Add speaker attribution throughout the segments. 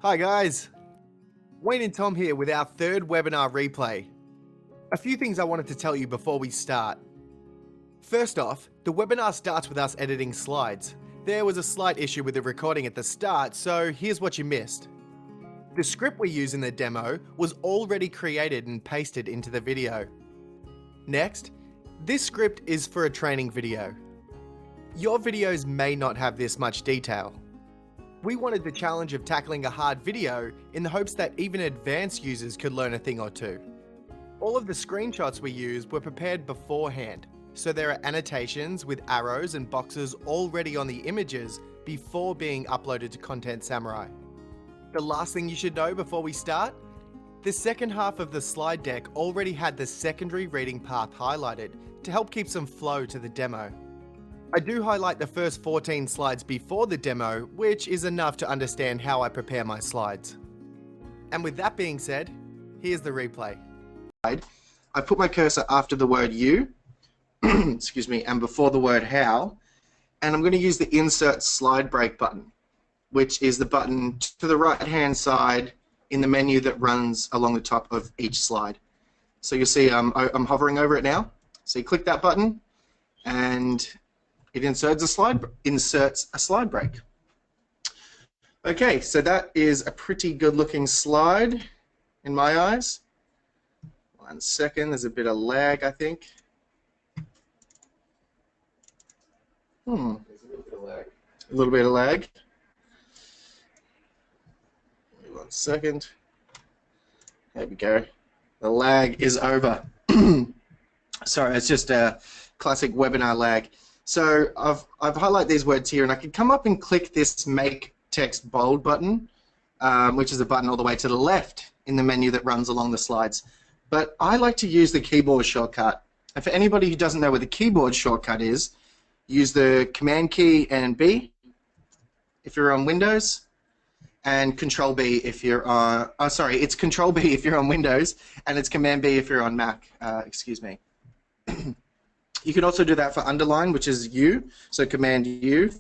Speaker 1: Hi guys, Wayne and Tom here with our third webinar replay. A few things I wanted to tell you before we start. First off, the webinar starts with us editing slides. There was a slight issue with the recording at the start, so here's what you missed. The script we use in the demo was already created and pasted into the video. Next, this script is for a training video. Your videos may not have this much detail. We wanted the challenge of tackling a hard video in the hopes that even advanced users could learn a thing or two. All of the screenshots we used were prepared beforehand, so there are annotations with arrows and boxes already on the images before being uploaded to Content Samurai. The last thing you should know before we start? The second half of the slide deck already had the secondary reading path highlighted to help keep some flow to the demo. I do highlight the first 14 slides before the demo, which is enough to understand how I prepare my slides. And with that being said, here's the replay.
Speaker 2: I put my cursor after the word you, excuse me, and before the word how, and I'm going to use the insert slide break button, which is the button to the right-hand side in the menu that runs along the top of each slide. So you'll see I'm hovering over it now. So you click that button, and it inserts a slide break. Okay, so that is a pretty good looking slide in my eyes. 1 second, there's a bit of lag, I think. There's a little bit of lag. A little bit of lag. 1 second. There we go. The lag is over. Sorry, it's just a classic webinar lag. So I've highlighted these words here, and I can come up and click this Make Text Bold button, which is a button all the way to the left in the menu that runs along the slides. But I like to use the keyboard shortcut. And for anybody who doesn't know what the keyboard shortcut is, use the Command key and B if you're on Windows, and Control B if you're on. Oh, sorry, it's Control B if you're on Windows, and it's Command B if you're on Mac. Excuse me. You can also do that for underline, which is U, so Command U,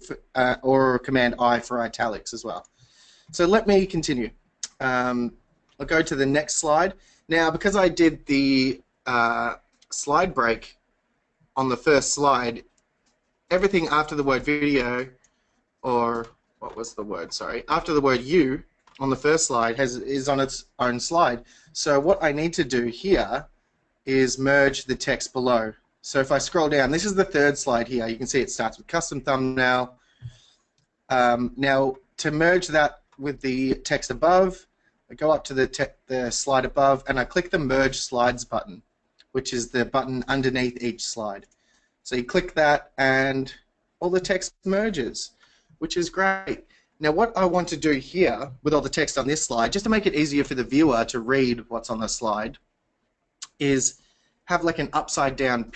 Speaker 2: or Command I for italics as well. So let me continue. I'll go to the next slide. Now, because I did the slide break on the first slide, everything after the word video, or what was the word, sorry, after the word U on the first slide is on its own slide. So what I need to do here is merge the text below. So if I scroll down, this is the third slide here. You can see it starts with custom thumbnail. Now, to merge that with the text above, I go up to the slide above, and I click the Merge Slides button, which is the button underneath each slide. So you click that, and all the text merges, which is great. Now, what I want to do here with all the text on this slide, just to make it easier for the viewer to read what's on the slide, is have like an upside down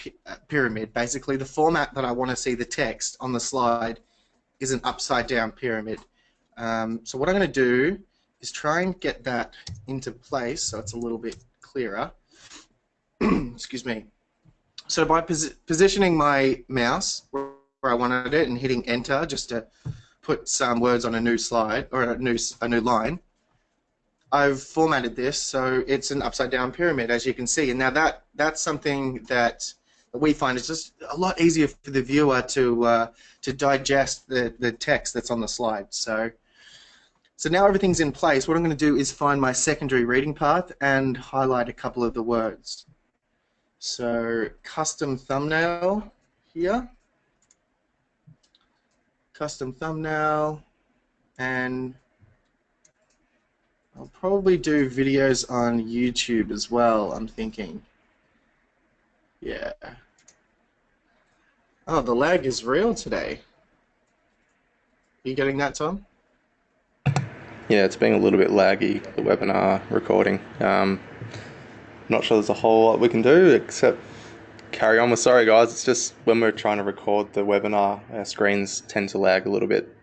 Speaker 2: pyramid. Basically, the format that I want to see the text on the slide is an upside down pyramid. So what I'm going to do is try and get that into place so it's a little bit clearer. Excuse me. So by positioning my mouse where I wanted it and hitting enter just to put some words on a new slide or a new line, I've formatted this so it's an upside down pyramid, as you can see. And now that's something that we find is just a lot easier for the viewer to digest the text that's on the slide. So now everything's in place. What I'm going to do is find my secondary reading path and highlight a couple of the words. So custom thumbnail here, custom thumbnail, and I'll probably do videos on YouTube as well, I'm thinking. Yeah. Oh, the lag is real today. Are you getting that, Tom?
Speaker 3: Yeah, it's being a little bit laggy, the webinar recording. Not sure there's a whole lot we can do except carry on. We're sorry, guys. It's just when we're trying to record the webinar, our screens tend to lag a little bit.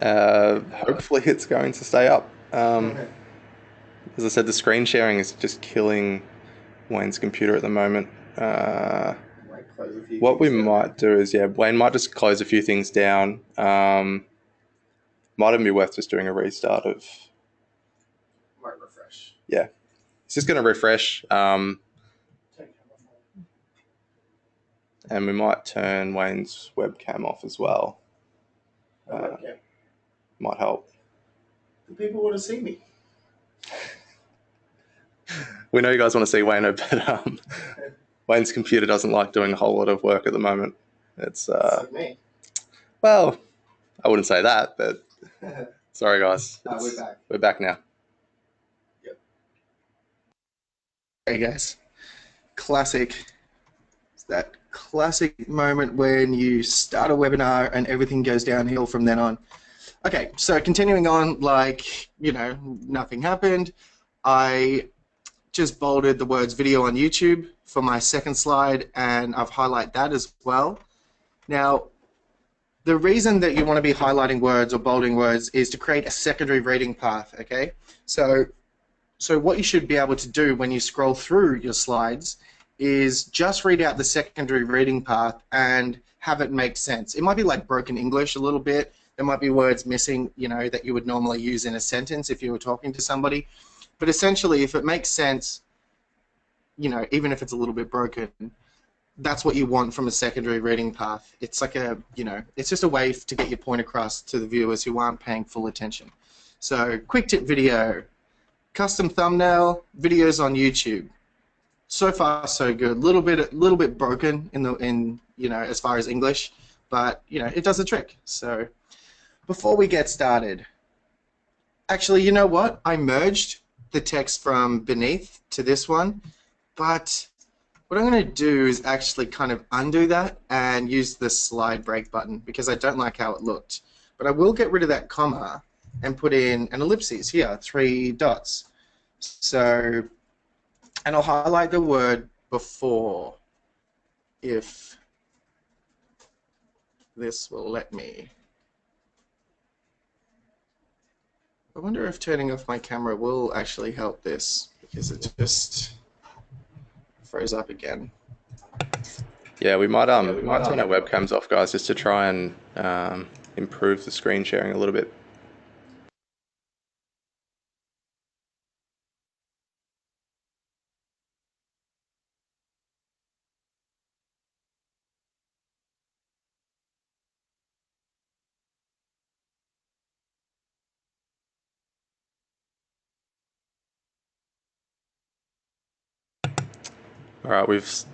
Speaker 3: Hopefully it's going to stay up. As I said, the screen sharing is just killing Wayne's computer at the moment. What we might do is, Wayne might just close a few things down. Might even be worth just doing a restart of.
Speaker 2: Might refresh.
Speaker 3: Yeah, it's just going to refresh. And we might turn Wayne's webcam off as well. Might help.
Speaker 2: Do people want to see me?
Speaker 3: We know you guys want to see Wayne, but Wayne's computer doesn't like doing a whole lot of work at the moment. It's
Speaker 2: like me.
Speaker 3: Well, I wouldn't say that, but sorry guys.
Speaker 2: We're back.
Speaker 3: We're back now.
Speaker 2: Yep. Hey guys, classic. It's that classic moment when you start a webinar and everything goes downhill from then on. Okay, so continuing on, like, you know, nothing happened. I just bolded the words video on YouTube for my second slide, and I've highlighted that as well. Now, the reason that you want to be highlighting words or bolding words is to create a secondary reading path, okay? So what you should be able to do when you scroll through your slides is just read out the secondary reading path and have it make sense. It might be like broken English a little bit. There might be words missing, you know, that you would normally use in a sentence if you were talking to somebody. But essentially, if it makes sense, you know, even if it's a little bit broken, that's what you want from a secondary reading path. It's like a, you know, it's just a way to get your point across to the viewers who aren't paying full attention. So, quick tip video, custom thumbnail, videos on YouTube. So far, so good. Little bit broken in you know, as far as English, but you know, it does the trick. So, before we get started, actually, you know what? I merged the text from beneath to this one, but what I'm going to do is actually kind of undo that and use the slide break button because I don't like how it looked. But I will get rid of that comma and put in an ellipses here, 3 dots. So, and I'll highlight the word before if this will let me. I wonder if turning off my camera will actually help this because it just froze up again.
Speaker 3: Yeah, we might turn our webcams off, guys, just to try and improve the screen sharing a little bit. All right, we've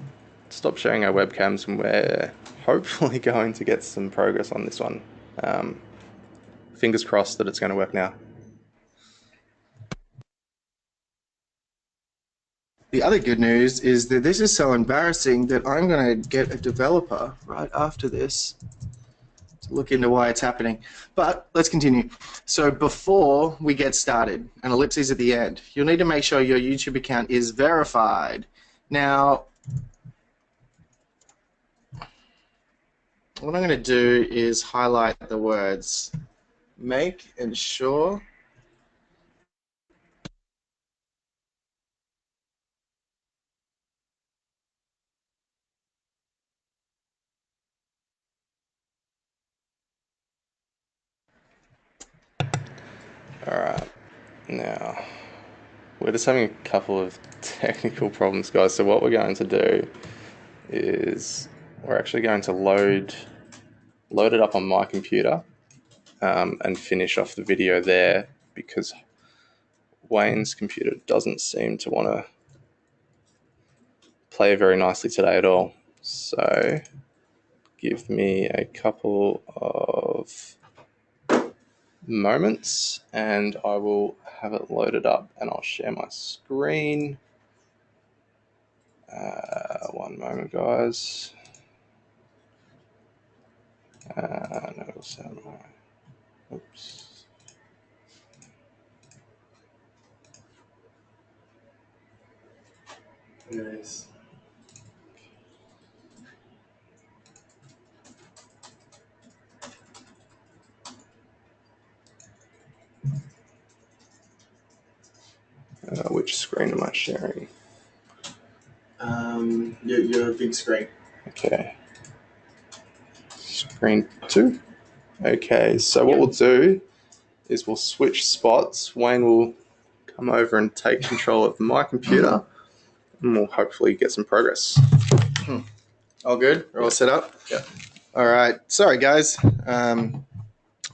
Speaker 3: stopped sharing our webcams and we're hopefully going to get some progress on this one. Fingers crossed that it's going to work now.
Speaker 2: The other good news is that this is so embarrassing that I'm going to get a developer right after this to look into why it's happening. But let's continue. So before we get started, an ellipses at the end, you'll need to make sure your YouTube account is verified. Now, what I'm going to do is highlight the words make ensure
Speaker 3: Alright, now we're just having a couple of technical problems, guys. So what we're going to do is we're actually going to load it up on my computer and finish off the video there because Wayne's computer doesn't seem to want to play very nicely today at all. So give me a couple of moments and I will have it loaded up and I'll share my screen. One moment, guys. No, oops.
Speaker 2: Nice.
Speaker 3: Which screen am I sharing?
Speaker 2: Your big screen.
Speaker 3: Okay. Screen 2. Okay, so what we'll do is we'll switch spots. Wayne will come over and take control of my computer, and we'll hopefully get some progress.
Speaker 2: All good? We're all set up?
Speaker 3: Yeah.
Speaker 2: All right. Sorry, guys.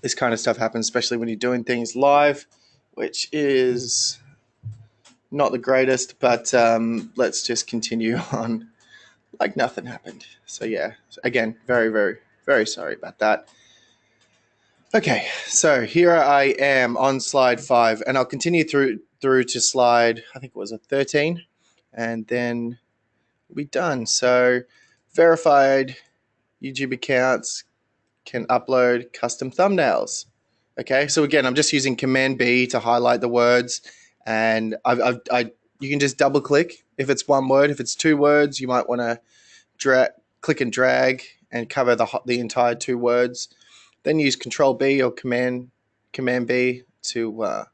Speaker 2: This kind of stuff happens, especially when you're doing things live, which is not the greatest, but let's just continue on like nothing happened. So, yeah, again, very, very, very sorry about that. Okay, so here I am on slide 5, and I'll continue through to slide, I think it was a 13, and then we'll be done. So, verified YouTube accounts can upload custom thumbnails. Okay, so again, I'm just using Command B to highlight the words, and you can just double click if it's one word. If it's 2 words, you might want to click and drag and cover the entire 2 words. Then use Control B or Command B to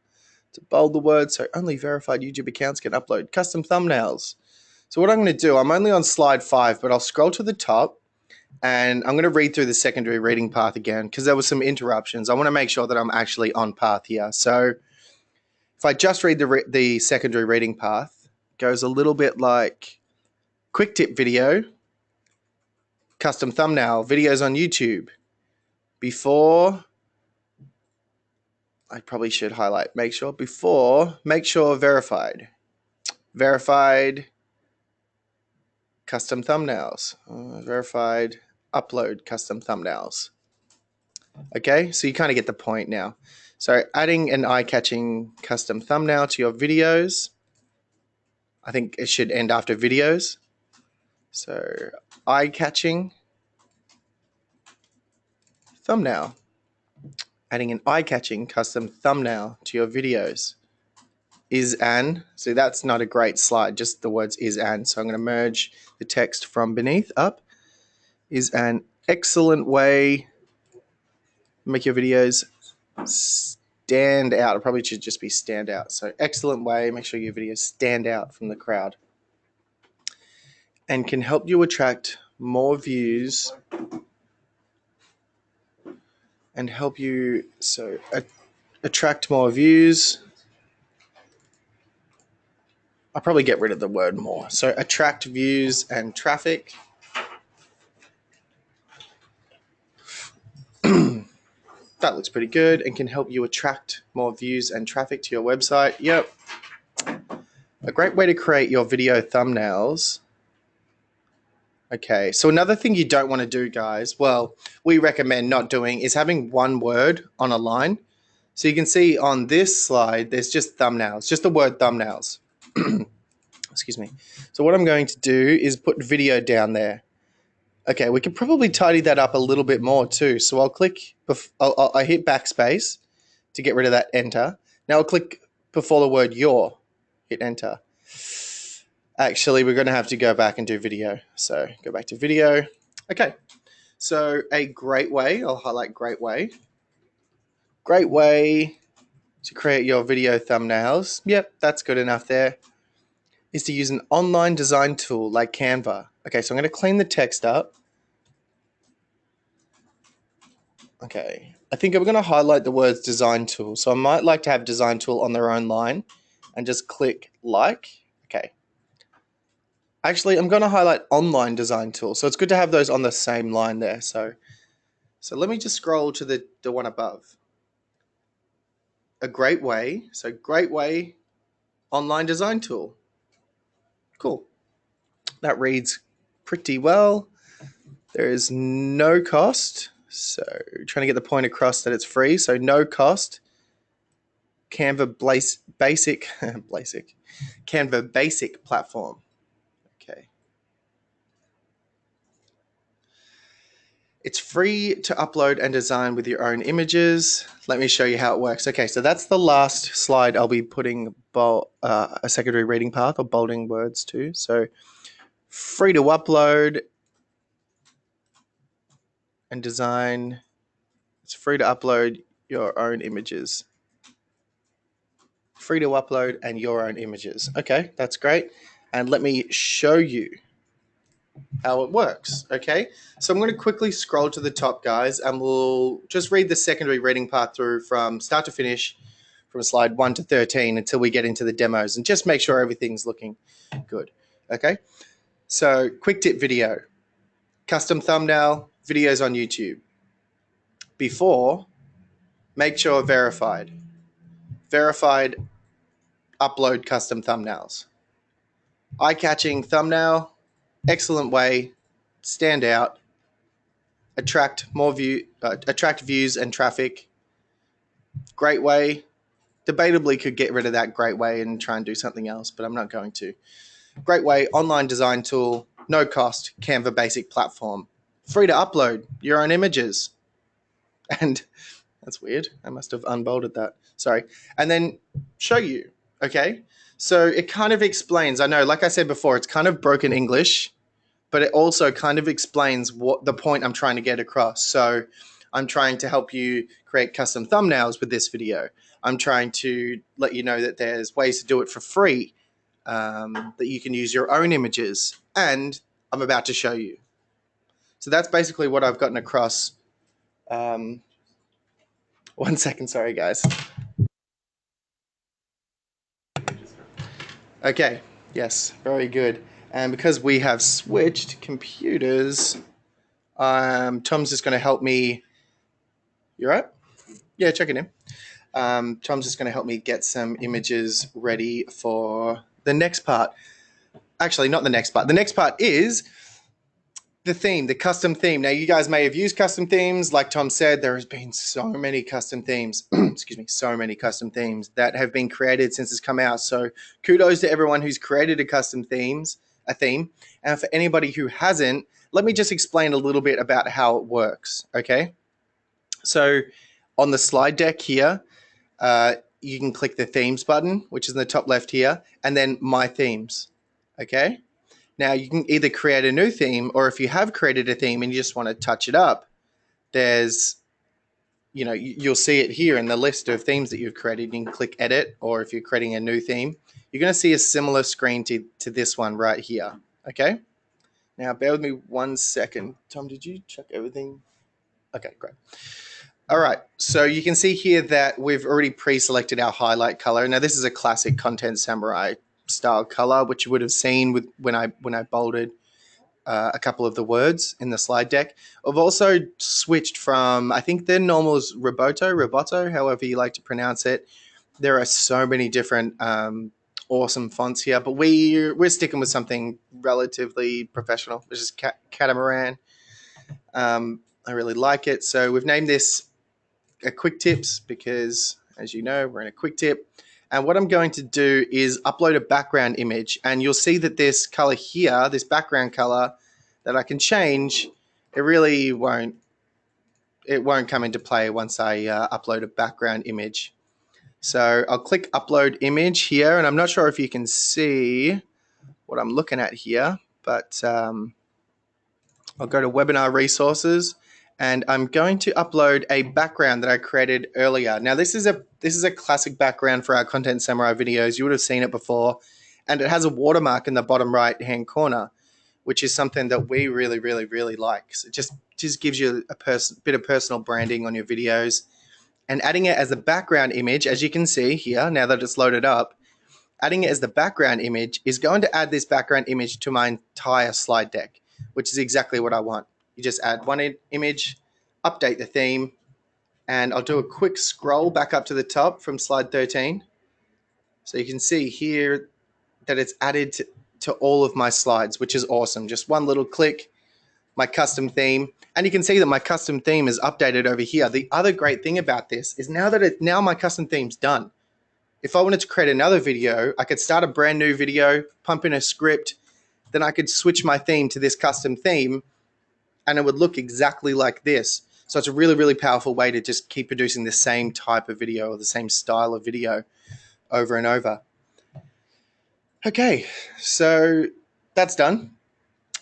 Speaker 2: bold the word, so only verified YouTube accounts can upload custom thumbnails. So what I'm going to do, I'm only on slide 5, but I'll scroll to the top, and I'm going to read through the secondary reading path again because there were some interruptions. I want to make sure that I'm actually on path here. So if I just read the secondary reading path, it goes a little bit like quick tip video, custom thumbnail, videos on YouTube. Before, I probably should highlight, make sure verified. Verified custom thumbnails. Verified upload custom thumbnails. Okay, so you kind of get the point now. So adding an eye-catching custom thumbnail to your videos. I think it should end after videos. So eye-catching thumbnail. Adding an eye-catching custom thumbnail to your videos. So that's not a great slide, just the words is and. So I'm going to merge the text from beneath up. Is an excellent way to make your videos stand out. It probably should just be stand out. So excellent way, make sure your videos stand out from the crowd. And can help you attract more views and help you attract more views. I'll probably get rid of the word more. So attract views and traffic. That looks pretty good and can help you attract more views and traffic to your website. Yep. A great way to create your video thumbnails. Okay, so another thing you don't want to do, guys, well, we recommend not doing, is having one word on a line. So you can see on this slide, there's just thumbnails, just the word thumbnails. Excuse me. So what I'm going to do is put video down there. Okay, we could probably tidy that up a little bit more too. So I'll click, I hit backspace to get rid of that enter. Now I'll click before the word your, hit enter. Actually, we're going to have to go back and do video. So go back to video. Okay, so a great way, I'll highlight great way. Great way to create your video thumbnails. Yep, that's good enough there. Is to use an online design tool like Canva. Okay, so I'm going to clean the text up. Okay, I think I'm going to highlight the words design tool. So I might like to have design tool on their own line and just click like. Okay. Actually, I'm going to highlight online design tool. So it's good to have those on the same line there. So let me just scroll to the one above. A great way. So great way online design tool. Cool. That reads pretty well. There is no cost. So trying to get the point across that it's free. So no cost. Canva basic Canva basic platform. Okay. It's free to upload and design with your own images. Let me show you how it works. Okay, so that's the last slide I'll be putting a secondary reading path or bolding words to. So free to upload and design. It's free to upload your own images. free to upload and your own images. Okay, that's great. And let me show you how it works. Okay, so I'm going to quickly scroll to the top, guys, and we'll just read the secondary reading part through from start to finish, from slide 1 to 13 until we get into the demos, and just make sure everything's looking good. Okay, so quick tip video, custom thumbnail, videos on YouTube. Before, make sure verified. Verified, upload custom thumbnails. Eye-catching thumbnail, excellent way, stand out, attract views and traffic. Great way. Debatably could get rid of that great way and try and do something else, but I'm not going to. Great way, online design tool, no cost, Canva basic platform. Free to upload your own images. And that's weird. I must have unbolded that. Sorry. And then show you. Okay. So it kind of explains, I know, like I said before, it's kind of broken English, but it also kind of explains what the point I'm trying to get across. So I'm trying to help you create custom thumbnails with this video. I'm trying to let you know that there's ways to do it for free, that you can use your own images, and I'm about to show you. So that's basically what I've gotten across. 1 second, sorry guys. Okay, yes, very good. And because we have switched computers, Tom's just going to help me. You all right? Yeah, checking in. Tom's just going to help me get some images ready for the next part. Actually, not the next part. The next part is the theme, the custom theme. Now, you guys may have used custom themes. Like Tom said, there has been so many custom themes, excuse me, so many custom themes that have been created since it's come out. So kudos to everyone who's created a theme. And for anybody who hasn't, let me just explain a little bit about how it works, okay? So on the slide deck here, you can click the themes button, which is in the top left here, and then my themes, okay? Now you can either create a new theme, or if you have created a theme and you just want to touch it up, there's, you know, you'll see it here in the list of themes that you've created. You can click edit, or if you're creating a new theme, you're going to see a similar screen to this one right here, okay? Now bear with me 1 second. Tom, did you check everything? Okay, great. All right, so you can see here that we've already pre-selected our highlight color. Now this is a classic Content Samurai style color, which you would have seen with when I bolded a couple of the words in the slide deck. I've also switched from, I think their normal is Roboto, however you like to pronounce it. There are so many different awesome fonts here, but we're sticking with something relatively professional, which is Catamaran. I really like it. So we've named this a quick tips because, as you know, we're in a quick tip. And what I'm going to do is upload a background image, and you'll see that this color here, this background color that I can change, it really won't come into play once I upload a background image. So I'll click upload image here, and I'm not sure if you can see what I'm looking at here, but I'll go to webinar resources, and I'm going to upload a background that I created earlier. Now this is a classic background for our Content Samurai videos. You would have seen it before, and it has a watermark in the bottom right hand corner, which is something that we really, really, really like. So it just gives you a bit of personal branding on your videos. And adding it as a background image, as you can see here, now that it's loaded up, adding it as the background image is going to add this background image to my entire slide deck, which is exactly what I want. You just add one image, update the theme, and I'll do a quick scroll back up to the top from slide 13. So you can see here that it's added to all of my slides, which is awesome. Just one little click, my custom theme. And you can see that my custom theme is updated over here. The other great thing about this is now my custom theme's done. If I wanted to create another video, I could start a brand new video, pump in a script, then I could switch my theme to this custom theme, and it would look exactly like this. So it's a really, really powerful way to just keep producing the same type of video or the same style of video over and over. Okay, so that's done.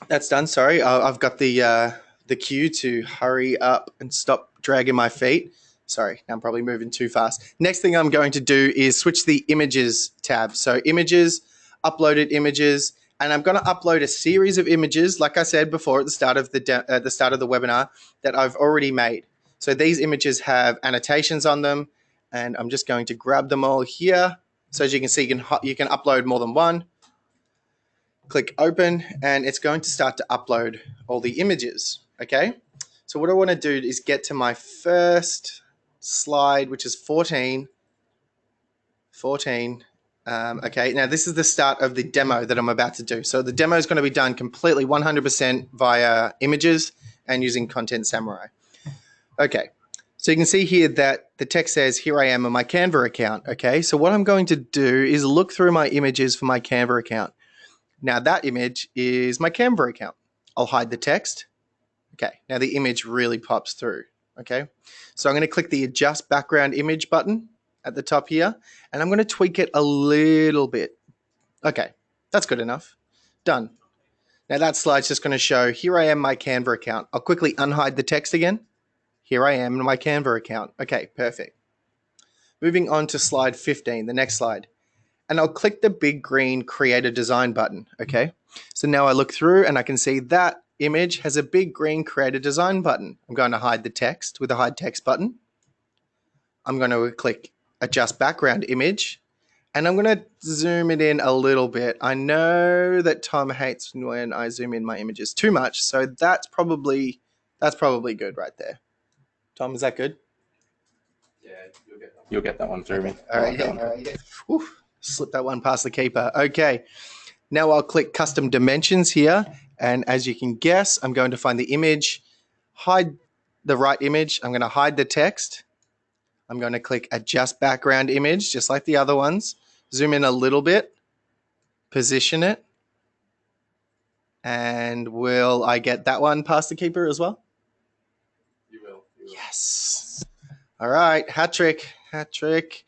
Speaker 2: That's done, sorry. I've got the cue to hurry up and stop dragging my feet. Sorry, I'm probably moving too fast. Next thing I'm going to do is switch the images tab. So images, uploaded images, and I'm going to upload a series of images, like I said before at the start of the webinar, that I've already made. So these images have annotations on them, and I'm just going to grab them all here. So as you can see, you can upload more than one. Click open, and it's going to start to upload all the images. Okay. So what I want to do is get to my first slide, which is 14. Okay, now this is the start of the demo that I'm about to do. So the demo is going to be done completely 100% via images and using Content Samurai. Okay, so you can see here that the text says, here I am on my Canva account. Okay, so what I'm going to do is look through my images for my Canva account. Now that image is my Canva account. I'll hide the text. Okay, now the image really pops through. Okay, so I'm going to click the Adjust Background Image button at the top here, and I'm going to tweak it a little bit. Okay, that's good enough. Done. Now that slide's just going to show, here I am, my Canva account. I'll quickly unhide the text again. Here I am in my Canva account. Okay, perfect. Moving on to slide 15, the next slide. And I'll click the big green Create a Design button. Okay, so now I look through and I can see that image has a big green Create a Design button. I'm going to hide the text with the Hide Text button. I'm going to click Adjust Background Image, and I'm going to zoom it in a little bit. I know that Tom hates when I zoom in my images too much, so that's probably good right there. Tom, is that good?
Speaker 3: Yeah, you'll get that one through me.
Speaker 2: All right, yeah. Whew, slip that one past the keeper. Okay, now I'll click Custom Dimensions here, and as you can guess, I'm going to find the image, hide the right image. I'm going to hide the text. I'm going to click Adjust Background Image, just like the other ones. Zoom in a little bit, position it, and will I get that one past the keeper as well?
Speaker 3: You will.
Speaker 2: Yes. All right, hat trick.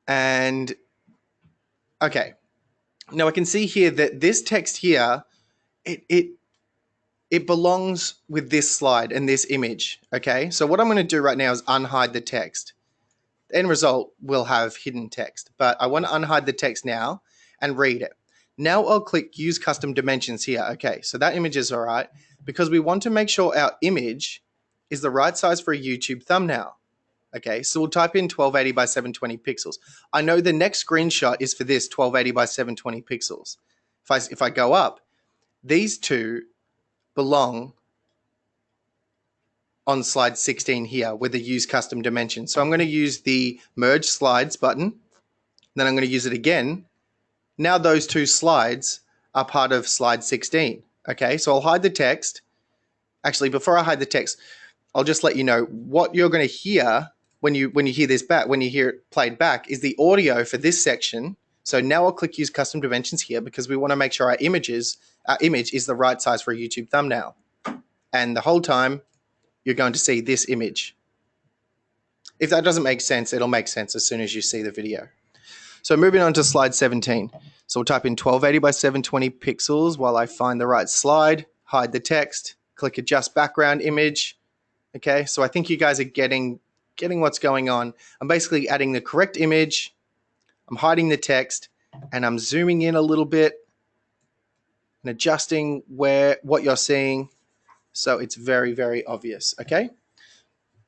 Speaker 2: And okay, now I can see here that this text here, it belongs with this slide and this image. Okay, so what I'm going to do right now is unhide the text. The end result will have hidden text, but I want to unhide the text now and read it. Now I'll click Use Custom Dimensions here. Okay, so that image is all right because we want to make sure our image is the right size for a YouTube thumbnail. Okay, so we'll type in 1280 by 720 pixels. I know the next screenshot is for this 1280 by 720 pixels. If I go up, these two belong on slide 16 here with the Use Custom Dimensions. So I'm going to use the Merge Slides button. Then I'm going to use it again. Now those two slides are part of slide 16. Okay, so I'll hide the text. Actually, before I hide the text, I'll just let you know what you're going to hear when you hear this back, when you hear it played back, is the audio for this section. So now I'll click Use Custom Dimensions here because we want to make sure our image is the right size for a YouTube thumbnail. And the whole time, you're going to see this image. If that doesn't make sense, it'll make sense as soon as you see the video. So moving on to slide 17. So we'll type in 1280 by 720 pixels while I find the right slide, hide the text, click Adjust Background Image. Okay, so I think you guys are getting what's going on. I'm basically adding the correct image, I'm hiding the text, and I'm zooming in a little bit and adjusting what you're seeing so it's very, very obvious. Okay,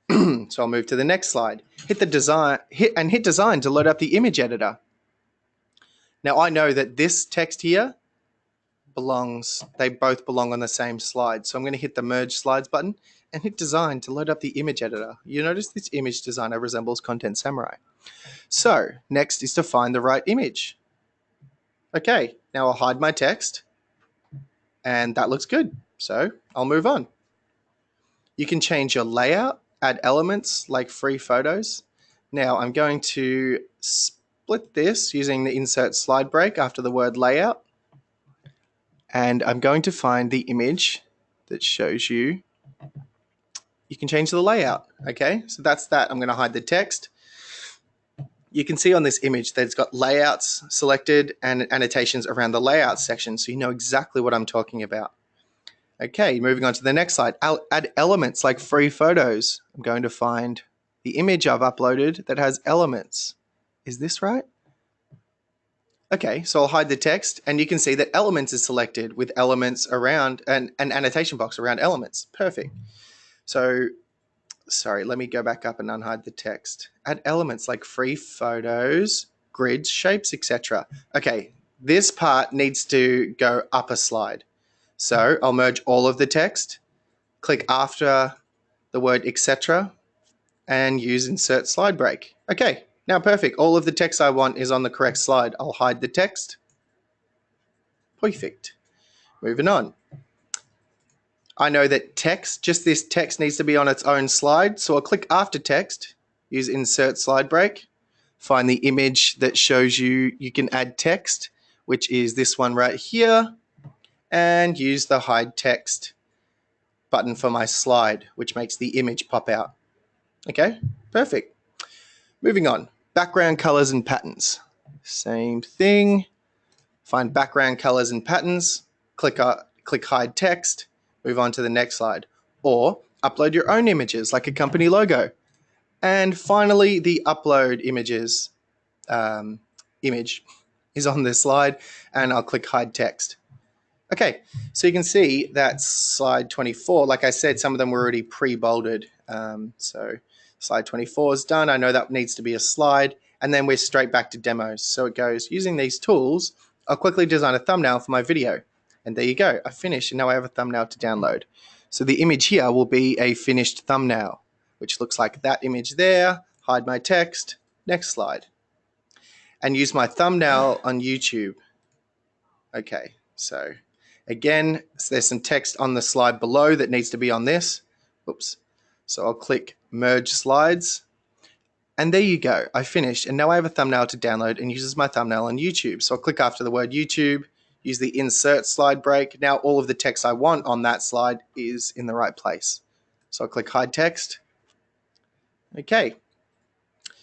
Speaker 2: so I'll move to the next slide. Hit Design to load up the image editor. Now I know that this text here they both belong on the same slide. So I'm going to hit the Merge Slides button and hit Design to load up the image editor. You notice this image designer resembles Content Samurai. So next is to find the right image. Okay, now I'll hide my text and that looks good. So I'll move on. You can change your layout, add elements like free photos. Now I'm going to split this using the Insert Slide Break after the word layout. And I'm going to find the image that shows you can change the layout. Okay, so that's that. I'm going to hide the text. You can see on this image that it's got layouts selected and annotations around the layout section, so you know exactly what I'm talking about. Okay, moving on to the next slide. I'll add elements like free photos. I'm going to find the image I've uploaded that has elements. Is this right? Okay, so I'll hide the text, and you can see that elements is selected with elements around and an annotation box around elements. Perfect. So, sorry, let me go back up and unhide the text. Add elements like free photos, grids, shapes, etc. Okay, this part needs to go up a slide. So I'll merge all of the text, click after the word etc., and use insert slide break. Okay, now perfect. All of the text I want is on the correct slide. I'll hide the text. Perfect. Moving on. I know that text, just this text needs to be on its own slide. So I'll click after text, use insert slide break, find the image that shows you can add text, which is this one right here, and use the hide text button for my slide, which makes the image pop out. Okay, perfect. Moving on, background colors and patterns. Same thing, find background colors and patterns, click hide text, move on to the next slide. Or upload your own images like a company logo. And finally, the upload images image is on this slide, and I'll click hide text. Okay, so you can see that slide 24, like I said, some of them were already pre-bolded. So slide 24 is done. I know that needs to be a slide, and then we're straight back to demos. So it goes, using these tools, I'll quickly design a thumbnail for my video. And there you go, I finished, and now I have a thumbnail to download. So the image here will be a finished thumbnail, which looks like that image there. Hide my text, next slide. And use my thumbnail on YouTube. Okay, so again, there's some text on the slide below that needs to be on this. Oops. So I'll click merge slides. And there you go, I finished. And now I have a thumbnail to download and uses my thumbnail on YouTube. So I'll click after the word YouTube, use the insert slide break. Now all of the text I want on that slide is in the right place. So I'll click hide text. Okay.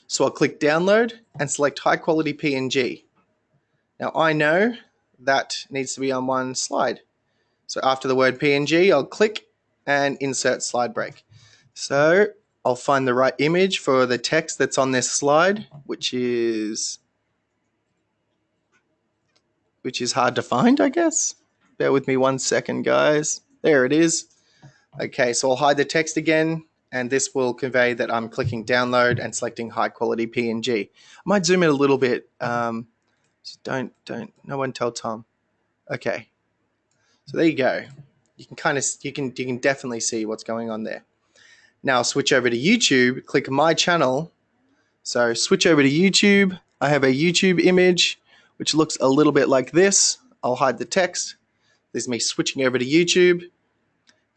Speaker 2: So I'll click download and select high quality PNG. Now I know that needs to be on one slide. So after the word PNG, I'll click and insert slide break. So I'll find the right image for the text that's on this slide, which is hard to find, I guess. Bear with me 1 second, guys. There it is. Okay, so I'll hide the text again, and this will convey that I'm clicking download and selecting high quality PNG. I might zoom in a little bit. Don't, no one tell Tom. Okay, so there you go. You can definitely see what's going on there. Now I'll switch over to YouTube, click my channel. So switch over to YouTube. I have a YouTube image, which looks a little bit like this. I'll hide the text. This is me switching over to YouTube.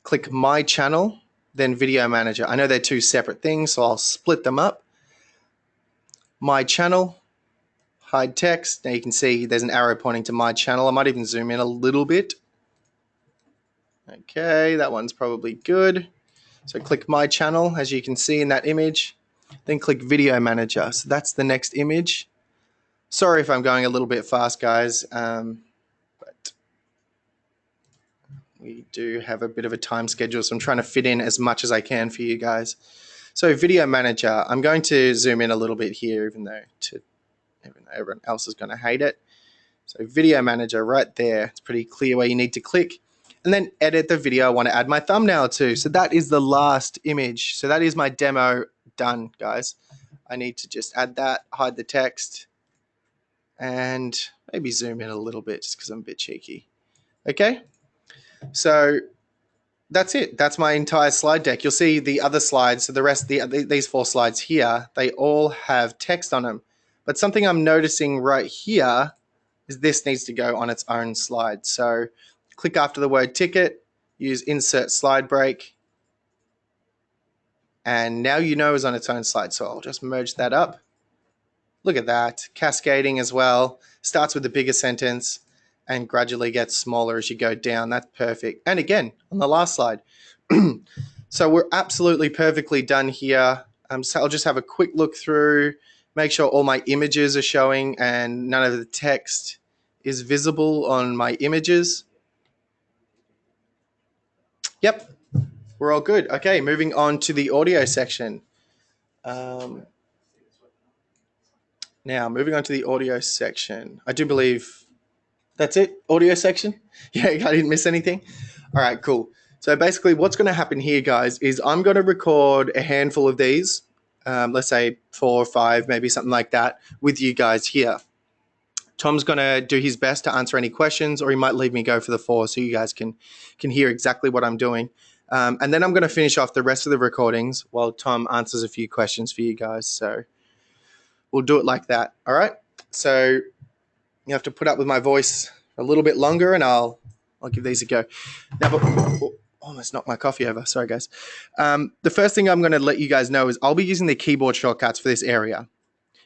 Speaker 2: Click my channel, then video manager. I know they're two separate things, so I'll split them up. My channel. Hide text. Now you can see there's an arrow pointing to my channel. I might even zoom in a little bit. Okay, that one's probably good. So click my channel, as you can see in that image. Then click video manager. So that's the next image. Sorry if I'm going a little bit fast, guys, but we do have a bit of a time schedule, so I'm trying to fit in as much as I can for you guys. So video manager, I'm going to zoom in a little bit here, even though everyone else is going to hate it. So video manager right there, it's pretty clear where you need to click. And then edit the video I want to add my thumbnail to. So that is the last image. So that is my demo done, guys. I need to just add that, hide the text, and maybe zoom in a little bit just because I'm a bit cheeky. Okay, so that's it. That's my entire slide deck. You'll see the other slides, so the rest, these 4 slides here, they all have text on them. But something I'm noticing right here is this needs to go on its own slide. So click after the word ticket, use insert slide break, and now you know it's on its own slide. So I'll just merge that up. Look at that, cascading as well. Starts with the bigger sentence and gradually gets smaller as you go down. That's perfect. And again, on the last slide. So we're absolutely perfectly done here. So I'll just have a quick look through, make sure all my images are showing and none of the text is visible on my images. Yep, we're all good. Okay, moving on to the audio section. Now, moving on to the audio section. I do believe that's it, audio section? Yeah, I didn't miss anything. All right, cool. So basically what's going to happen here, guys, is I'm going to record a handful of these, let's say 4 or 5, maybe something like that, with you guys here. Tom's going to do his best to answer any questions, or he might leave me go for the 4 so you guys can hear exactly what I'm doing. And then I'm going to finish off the rest of the recordings while Tom answers a few questions for you guys. So we'll do it like that. All right. So you have to put up with my voice a little bit longer, and I'll give these a go. Now, almost knocked my coffee over. Sorry, guys. The first thing I'm going to let you guys know is I'll be using the keyboard shortcuts for this area.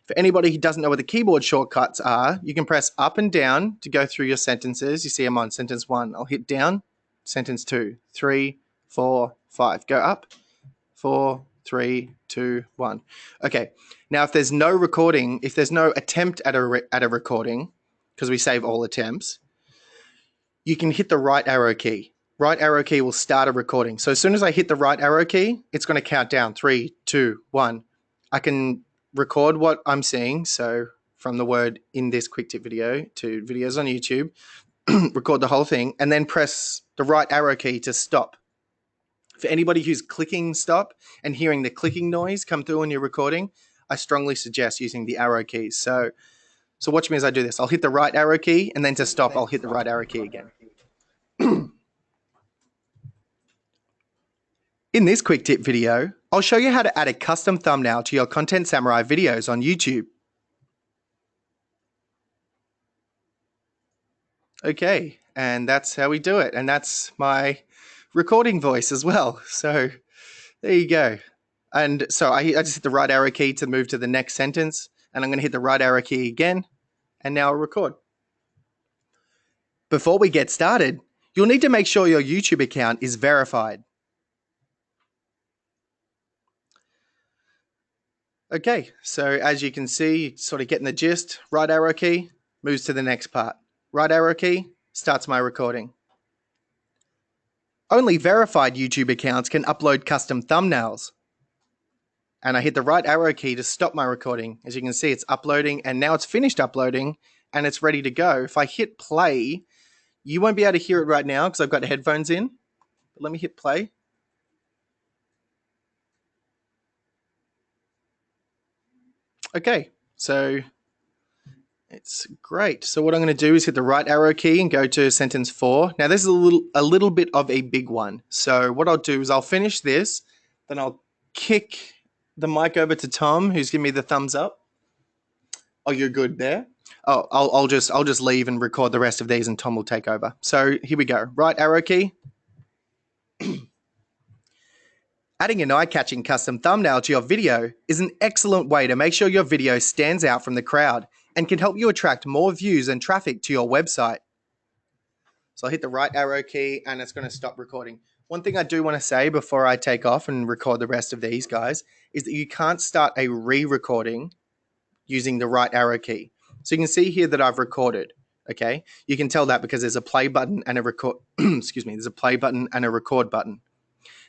Speaker 2: For anybody who doesn't know what the keyboard shortcuts are, you can press up and down to go through your sentences. You see I'm on sentence 1. I'll hit down, sentence 2, 3, 4, 5. Go up, 4, 3, 2, 1. Okay. Now, if there's no recording, if there's no attempt at a recording, because we save all attempts, you can hit the right arrow key. Right arrow key will start a recording. So as soon as I hit the right arrow key, it's going to count down 3, 2, 1. I can record what I'm seeing. So from the word in this quick tip video to videos on YouTube, record the whole thing, and then press the right arrow key to stop. For anybody who's clicking stop and hearing the clicking noise come through when you're recording, I strongly suggest using the arrow keys. So watch me as I do this. I'll hit the right arrow key, and then to stop, I'll hit the right arrow key again. In this quick tip video, I'll show you how to add a custom thumbnail to your Content Samurai videos on YouTube. Okay, and that's how we do it. And that's my recording voice as well. So there you go. And so I just hit the right arrow key to move to the next sentence, and I'm going to hit the right arrow key again, and now I'll record. Before we get started, you'll need to make sure your YouTube account is verified. Okay, so as you can see, sort of getting the gist, right arrow key moves to the next part. Right arrow key starts my recording. Only verified YouTube accounts can upload custom thumbnails. And I hit the right arrow key to stop my recording. As you can see, it's uploading, and now it's finished uploading and it's ready to go. If I hit play, you won't be able to hear it right now because I've got headphones in. But let me hit play. Okay, so it's great. So what I'm going to do is hit the right arrow key and go to sentence 4. Now this is a little bit of a big one. So what I'll do is I'll finish this, then I'll kick the mic over to Tom, who's giving me the thumbs up. Oh, you're good there. Oh, I'll just leave and record the rest of these, and Tom will take over. So here we go. Right arrow key. Adding an eye-catching custom thumbnail to your video is an excellent way to make sure your video stands out from the crowd and can help you attract more views and traffic to your website. So I'll hit the right arrow key and it's going to stop recording. One thing I do want to say before I take off and record the rest of these guys is that you can't start a re-recording using the right arrow key. So you can see here that I've recorded. Okay, you can tell that because there's a play button and a record. Excuse me. There's a play button and a record button.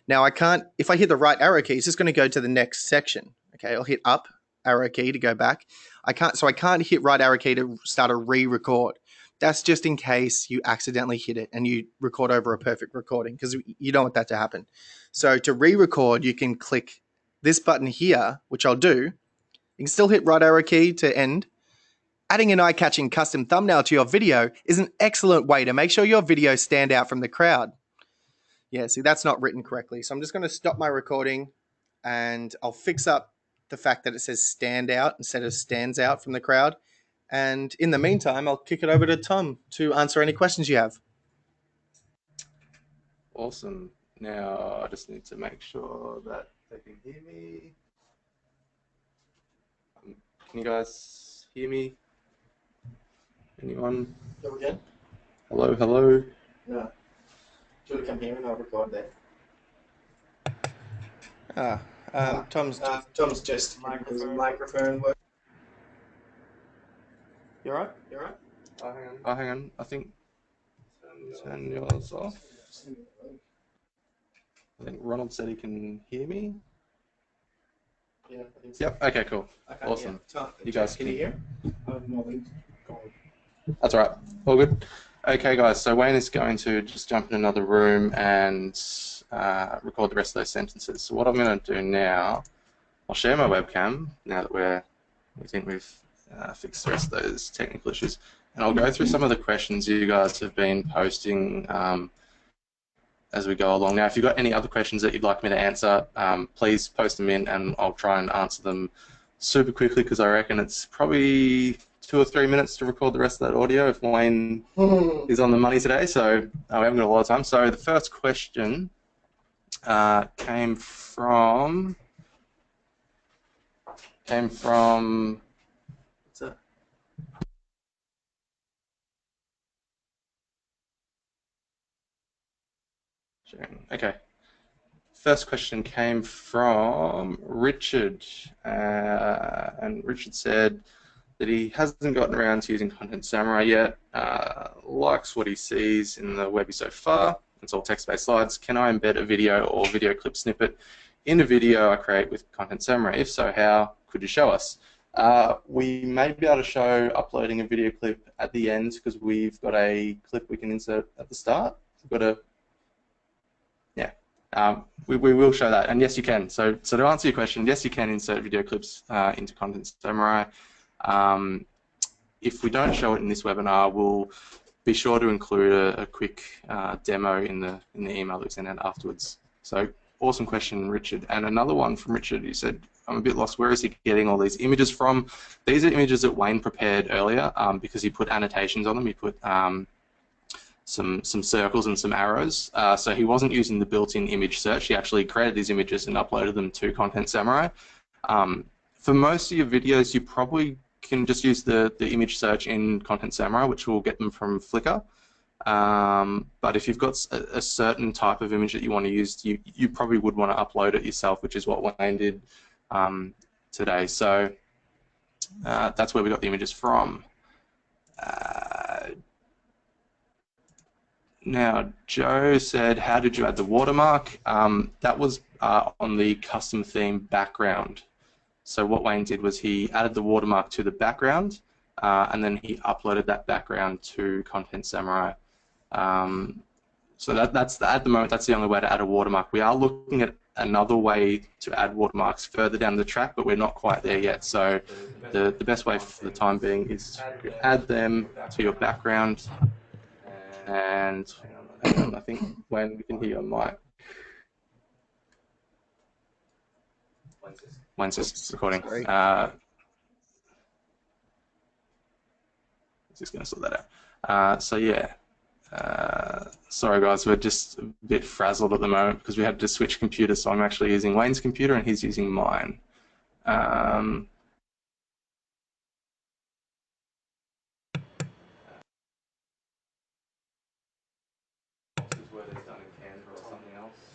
Speaker 2: Now I can't, if I hit the right arrow key, it's just going to go to the next section. Okay, I'll hit up arrow key to go back. I can't hit right arrow key to start a re-record. That's just in case you accidentally hit it and you record over a perfect recording, because you don't want that to happen. So to re-record, you can click this button here, which I'll do. You can still hit right arrow key to end. Adding an eye-catching custom thumbnail to your video is an excellent way to make sure your videos stand out from the crowd. Yeah, see, that's not written correctly. So I'm just going to stop my recording and I'll fix up the fact that it says stand out instead of stands out from the crowd. And in the meantime, I'll kick it over to Tom to answer any questions you have.
Speaker 3: Awesome. Now I just need to make sure that they can hear me. Can you guys hear me? Anyone?
Speaker 2: Go again?
Speaker 3: Hello, hello.
Speaker 2: Yeah. Do you want to come here and I'll record there? Tom's just microphone work. You alright? You alright?
Speaker 3: Oh, hang on. I think turn yours off. I think Ronald said he can hear me.
Speaker 2: Yeah, I think so.
Speaker 3: Yep. Okay. Cool.
Speaker 2: Okay,
Speaker 3: Awesome.
Speaker 2: yeah. Tom,
Speaker 3: You guys
Speaker 2: can you hear?
Speaker 3: That's all right. All good. Okay, guys. So Wayne is going to just jump in another room and record the rest of those sentences. So what I'm going to do now, I'll share my webcam now that we think we've fixed the rest of those technical issues, and I'll go through some of the questions you guys have been posting as we go along. Now, if you've got any other questions that you'd like me to answer, please post them in, and I'll try and answer them super quickly, because I reckon it's probably 2 or 3 minutes to record the rest of that audio if Wayne is on the money today, so we haven't got a lot of time. So the first question came from what's that? Okay. First question came from Richard, and Richard said that he hasn't gotten around to using Content Samurai yet, likes what he sees in the Webby so far. It's all text-based slides. Can I embed a video or video clip snippet in a video I create with Content Samurai? If so, how? Could you show us? We may be able to show uploading a video clip at the end, because we've got a clip we can insert at the start. We've got a we will show that, and yes, you can. So to answer your question, yes, you can insert video clips into Content Samurai. If we don't show it in this webinar, we'll be sure to include a quick demo in the email that we send out afterwards. So awesome question, Richard. And another one from Richard, he said, I'm a bit lost. Where is he getting all these images from? These are images that Wayne prepared earlier because he put annotations on them. He put some circles and some arrows. So he wasn't using the built-in image search. He actually created these images and uploaded them to Content Samurai. For most of your videos, you probably can just use the image search in Content Samurai, which will get them from Flickr. But if you've got a certain type of image that you want to use, you probably would want to upload it yourself, which is what Wayne did today. So that's where we got the images from. Now, Joe said, how did you add the watermark? That was on the custom theme background. So what Wayne did was he added the watermark to the background, and then he uploaded that background to Content Samurai. So that's at the moment, that's the only way to add a watermark. We are looking at another way to add watermarks further down the track, but we're not quite there yet. So the best way for the time being is to add them to your background. And hang on, I think when we can hear your mic. Mine's just recording. Just going to sort that out. So yeah, sorry guys, we're just a bit frazzled at the moment because we had to switch computers. So I'm actually using Wayne's computer and he's using mine.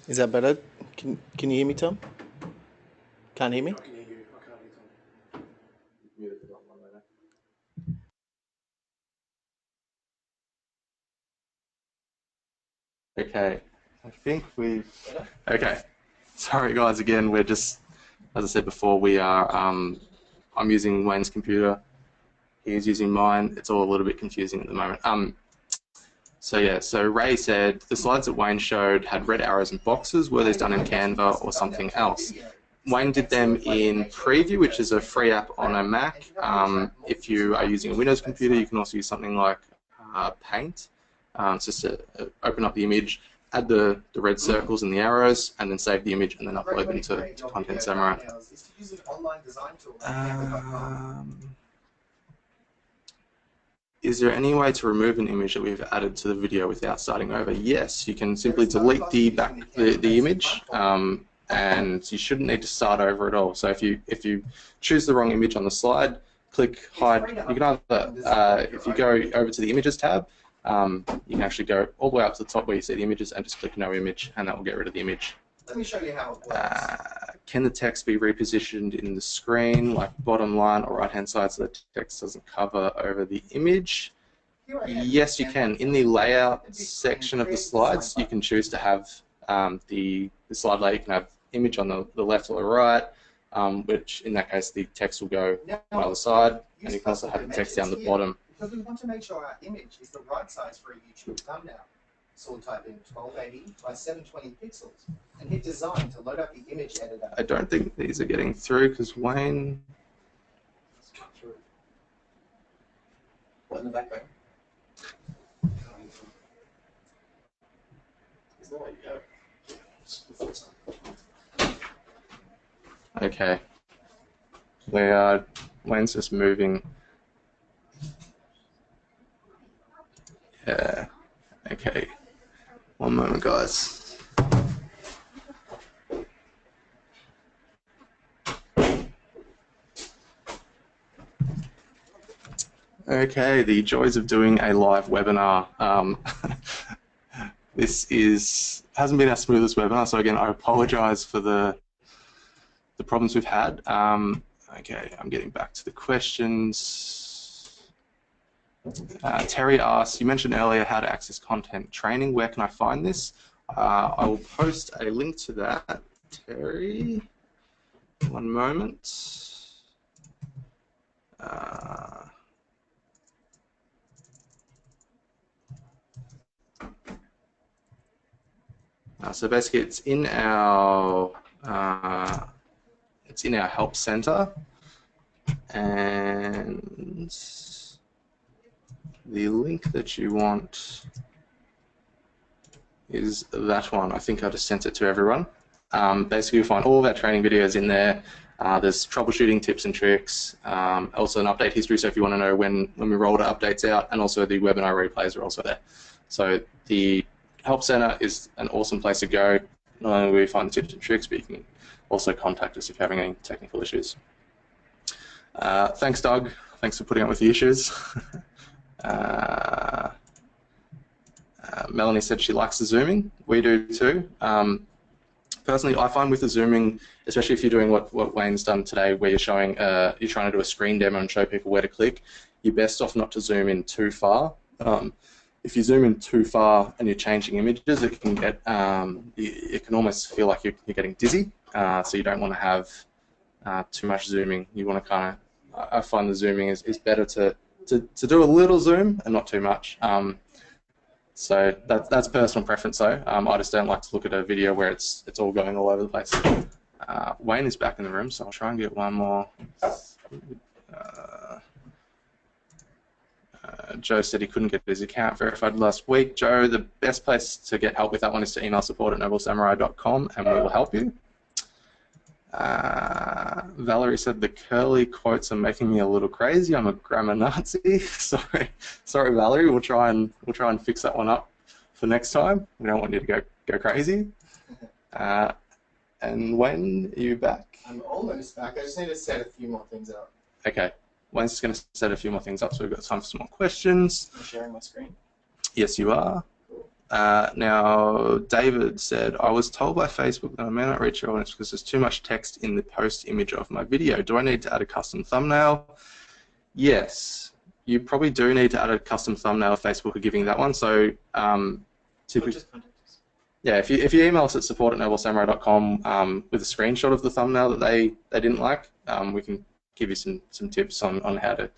Speaker 4: Is that better? Can you hear me, Tom? Can't hear me?
Speaker 3: Okay, I think we've... Okay, sorry guys again, we're just, as I said before, we are, I'm using Wayne's computer, he's using mine, it's all a little bit confusing at the moment. So yeah, so Ray said, the slides that Wayne showed had red arrows and boxes. Were these done in Canva or something else? Wayne did them in Preview, which is a free app on a Mac. If you are using a Windows computer, you can also use something like Paint. It's just to open up the image, add the red circles and the arrows, and then save the image and then upload them to Content Samurai. Is there any way to remove an image that we've added to the video without starting over? Yes, you can simply delete the image, and you shouldn't need to start over at all. So if you choose the wrong image on the slide, click hide. You can either, if you go over to the images tab, you can actually go all the way up to the top where you see the images and just click no image, and that will get rid of the image.
Speaker 2: Let me show you how it works.
Speaker 3: Can the text be repositioned in the screen, like bottom line or right-hand side, so the text doesn't cover over the image? Yes, you can. In the layout section of the slides, you can choose to have the slide layout. You can have image on the left or the right, which in that case the text will go on the side, and you can also have the text down the bottom.
Speaker 1: Because we want to make sure our image is the right size for a YouTube thumbnail. So we'll type in 1280 by 720 pixels and hit design to load up the image editor.
Speaker 3: I don't think these are getting through because Wayne.
Speaker 1: What in the background? There's no way to go.
Speaker 3: Okay. Wayne's just moving. Yeah. Okay. One moment, guys. Okay, the joys of doing a live webinar. This hasn't been our smoothest webinar, so again, I apologize for the problems we've had. Okay, I'm getting back to the questions. Terry asks, you mentioned earlier how to access content training. Where can I find this? I will post a link to that, Terry. One moment. So basically, it's in our help center, and the link that you want is that one. I think I just sent it to everyone. Basically, you'll find all of our training videos in there. There's troubleshooting tips and tricks, also an update history, so if you want to know when we rolled updates out, and also the webinar replays are also there. So the Help Center is an awesome place to go. Not only will you find the tips and tricks, but you can also contact us if you're having any technical issues. Thanks, Doug. Thanks for putting up with the issues. Melanie said she likes the zooming. We do too. Personally, I find with the zooming, especially if you're doing what Wayne's done today, where you're showing, you're trying to do a screen demo and show people where to click, you're best off not to zoom in too far. If you zoom in too far and you're changing images, it can get, it can almost feel like you're getting dizzy. So you don't want to have too much zooming. You want to kind of, I find the zooming is better to do a little zoom and not too much. So that's personal preference though. I just don't like to look at a video where it's all going all over the place. Wayne is back in the room, so I'll try and get one more. Joe said he couldn't get his account verified last week. Joe, the best place to get help with that one is to email support@noblesamurai.com and we will help you. Valerie said the curly quotes are making me a little crazy. I'm a grammar Nazi. Sorry, Valerie. We'll try and fix that one up for next time. We don't want you to go crazy. And Wayne, are you back?
Speaker 4: I'm almost back. I just need to set a few more things up.
Speaker 3: Okay. Wayne's just going to set a few more things up, so we've got time for some more questions.
Speaker 4: I'm sharing my screen.
Speaker 3: Yes, you are. Now, David said, I was told by Facebook that I may not reach your audience because there's too much text in the post image of my video. Do I need to add a custom thumbnail? Yes, you probably do need to add a custom thumbnail if Facebook are giving that one. So, typically, yeah, if you email us at support@noblesamurai.com with a screenshot of the thumbnail that they didn't like, we can give you some tips on how to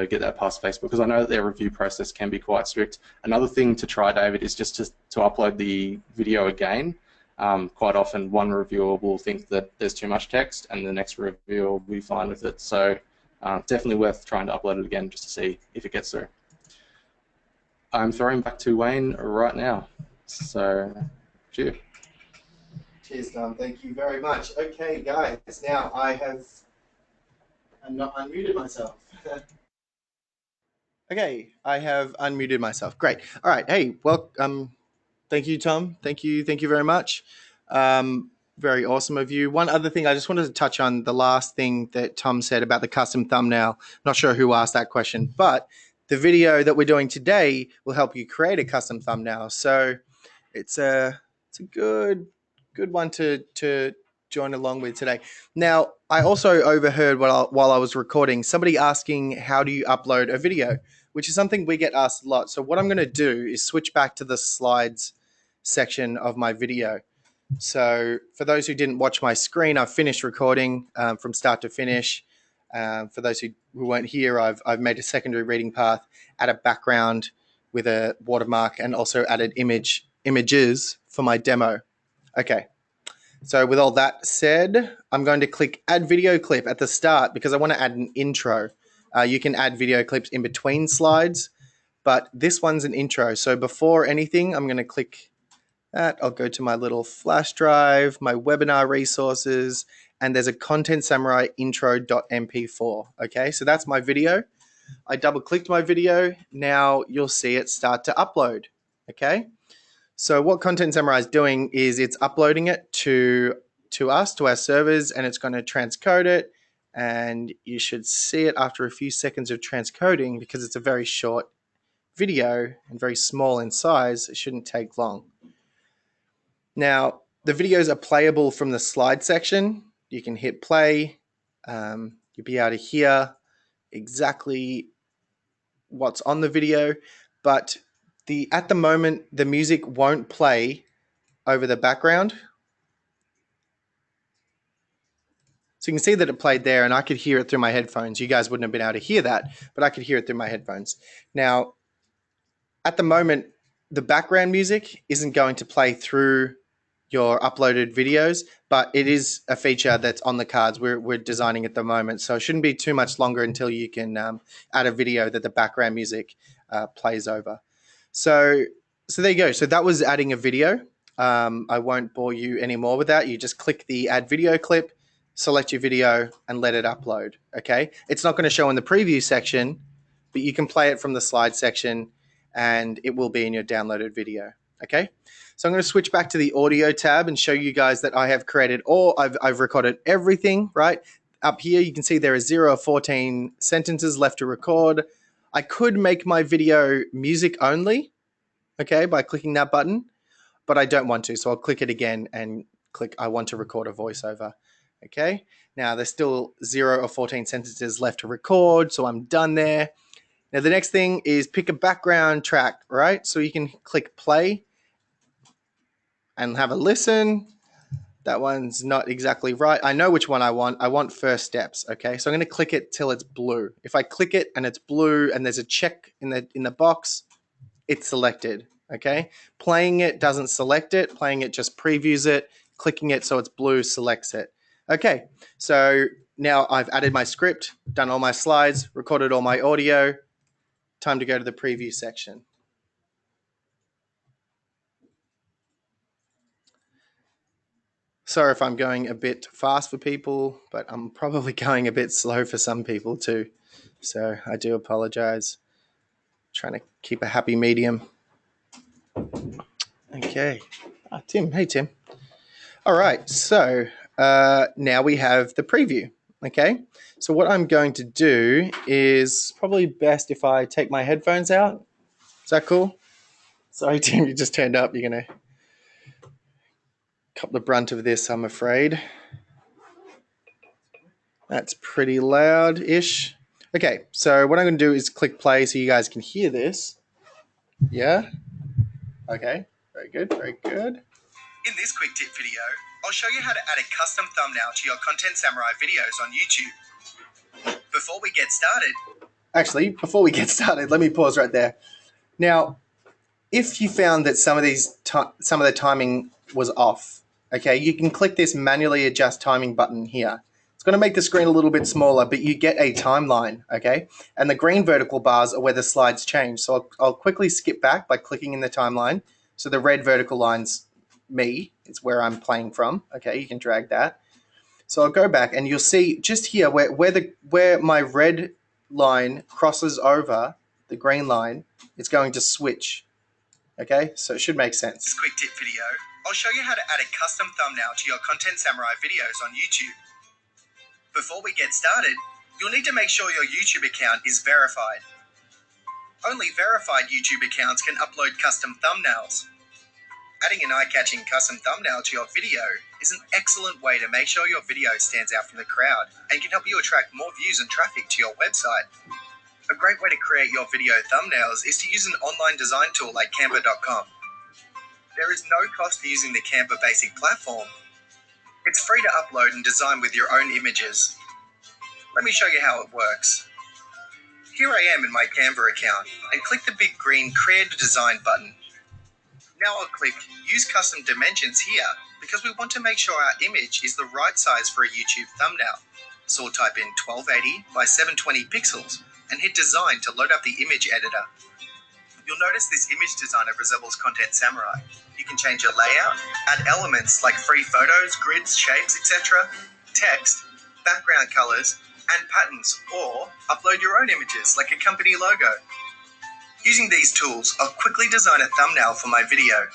Speaker 3: get that past Facebook, because I know that their review process can be quite strict. Another thing to try, David, is just to upload the video again. Quite often one reviewer will think that there's too much text and the next reviewer will be fine with it. So definitely worth trying to upload it again just to see if it gets through. I'm throwing back to Wayne right now. So, cheers.
Speaker 1: Cheers, Tom. Thank you very much. Okay, guys. Now I'm not unmuted myself.
Speaker 4: Okay, I have unmuted myself. Great. All right. Hey, well, thank you, Tom. Thank you very much. Very awesome of you. One other thing, I just wanted to touch on the last thing that Tom said about the custom thumbnail. Not sure who asked that question, but the video that we're doing today will help you create a custom thumbnail. So it's a good one to join along with today. Now, I also overheard while I was recording somebody asking, how do you upload a video? Which is something we get asked a lot. So what I'm going to do is switch back to the slides section of my video. So for those who didn't watch my screen, I've finished recording from start to finish. For those who weren't here, I've made a secondary reading path, added background with a watermark, and also added images for my demo. Okay. So with all that said, I'm going to click add video clip at the start because I want to add an intro. You can add video clips in between slides, but this one's an intro. So before anything, I'm going to click that. I'll go to my little flash drive, my webinar resources, and there's a Content Samurai intro.mp4. Okay, so that's my video. I double clicked my video. Now you'll see it start to upload. Okay. So what Content Samurai is doing is it's uploading it to us, to our servers, and it's going to transcode it. And you should see it after a few seconds of transcoding because it's a very short video and very small in size. It shouldn't take long. Now, the videos are playable from the slide section. You can hit play. You'll be able to hear exactly what's on the video, but at the moment, the music won't play over the background. So you can see that it played there and I could hear it through my headphones. You guys wouldn't have been able to hear that, but I could hear it through my headphones. Now, at the moment, the background music isn't going to play through your uploaded videos, but it is a feature that's on the cards. We're designing at the moment, so it shouldn't be too much longer until you can add a video that the background music plays over. So there you go. So that was adding a video. I won't bore you anymore with that. You just click the add video clip, select your video, and let it upload. Okay. It's not going to show in the preview section, but you can play it from the slide section and it will be in your downloaded video. Okay. So I'm going to switch back to the audio tab and show you guys that I have created I've recorded everything, right? Up here, you can see there are 0 of 14 sentences left to record. I could make my video music only, okay, by clicking that button, but I don't want to. So I'll click it again and click I want to record a voiceover. Okay, now there's still 0 of 14 sentences left to record, so I'm done there. Now the next thing is pick a background track, right? So you can click play and have a listen. That one's not exactly right. I know which one I want. I want First Steps, okay? So I'm going to click it till it's blue. If I click it and it's blue and there's a check in the box, it's selected, okay? Playing it doesn't select it. Playing it just previews it. Clicking it so it's blue selects it. Okay, so now I've added my script, done all my slides, recorded all my audio. Time to go to the preview section. Sorry if I'm going a bit fast for people, but I'm probably going a bit slow for some people too. So I do apologize. Trying to keep a happy medium. Okay. Tim. Hey, Tim. All right. So now we have the preview. Okay. So what I'm going to do is probably best if I take my headphones out. Is that cool? Sorry, Tim, you just turned up. You're going to cop the brunt of this, I'm afraid. That's pretty loud-ish. Okay, so what I'm going to do is click play so you guys can hear this. Yeah? Okay, very good, very good.
Speaker 5: In this quick tip video, I'll show you how to add a custom thumbnail to your Content Samurai videos on YouTube. Before we get started...
Speaker 4: Actually, before we get started, let me pause right there. Now, if you found that some of the timing was off, okay, you can click this manually adjust timing button here. It's going to make the screen a little bit smaller, but you get a timeline, okay? And the green vertical bars are where the slides change. So I'll quickly skip back by clicking in the timeline. So the red vertical line's me. It's where I'm playing from. Okay, you can drag that. So I'll go back and you'll see just here where my red line crosses over the green line, it's going to switch. Okay, so it should make sense.
Speaker 5: This quick tip video, I'll show you how to add a custom thumbnail to your Content Samurai videos on YouTube. Before we get started, you'll need to make sure your YouTube account is verified. Only verified YouTube accounts can upload custom thumbnails. Adding an eye-catching custom thumbnail to your video is an excellent way to make sure your video stands out from the crowd and can help you attract more views and traffic to your website. A great way to create your video thumbnails is to use an online design tool like Canva.com. There is no cost for using the Canva Basic platform. It's free to upload and design with your own images. Let me show you how it works. Here I am in my Canva account and click the big green Create a Design button. Now I'll click Use Custom Dimensions here because we want to make sure our image is the right size for a YouTube thumbnail. So we'll type in 1280 by 720 pixels and hit Design to load up the image editor. You'll notice this image designer resembles Content Samurai. You can change your layout, add elements like free photos, grids, shapes, etc., text, background colors, and patterns, or upload your own images like a company logo. Using these tools, I'll quickly design a thumbnail for my video.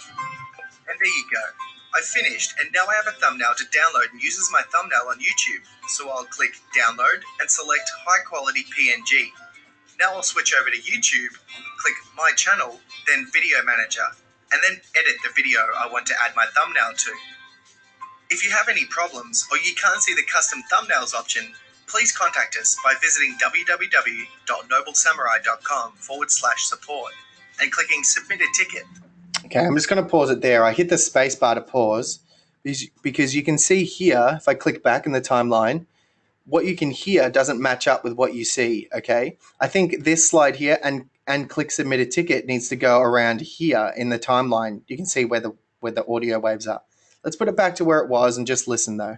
Speaker 5: And there you go. I've finished, and now I have a thumbnail to download and uses my thumbnail on YouTube. So I'll click Download and select High Quality PNG. Now I'll switch over to YouTube, click My Channel, then Video Manager, and then edit the video I want to add my thumbnail to. If you have any problems or you can't see the custom thumbnails option, please contact us by visiting www.noblesamurai.com/support and clicking Submit a Ticket.
Speaker 4: Okay, I'm just going to pause it there. I hit the space bar to pause because you can see here, if I click back in the timeline, what you can hear doesn't match up with what you see, okay? I think this slide here and click Submit a Ticket needs to go around here in the timeline. You can see where the audio waves are. Let's put it back to where it was and just listen though.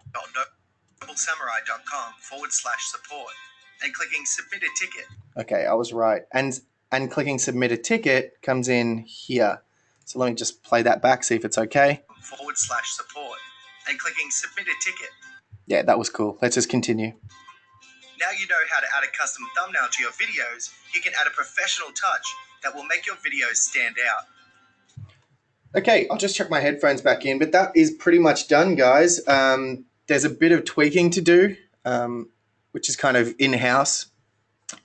Speaker 5: noblesamurai.com/support and clicking Submit a Ticket.
Speaker 4: Okay, I was right. And clicking Submit a Ticket comes in here. So let me just play that back, see if it's okay.
Speaker 5: /support and clicking Submit a Ticket.
Speaker 4: Yeah, that was cool. Let's just continue.
Speaker 5: Now you know how to add a custom thumbnail to your videos. You can add a professional touch that will make your videos stand out.
Speaker 4: Okay, I'll just check my headphones back in, but that is pretty much done, guys. There's a bit of tweaking to do, which is kind of in-house.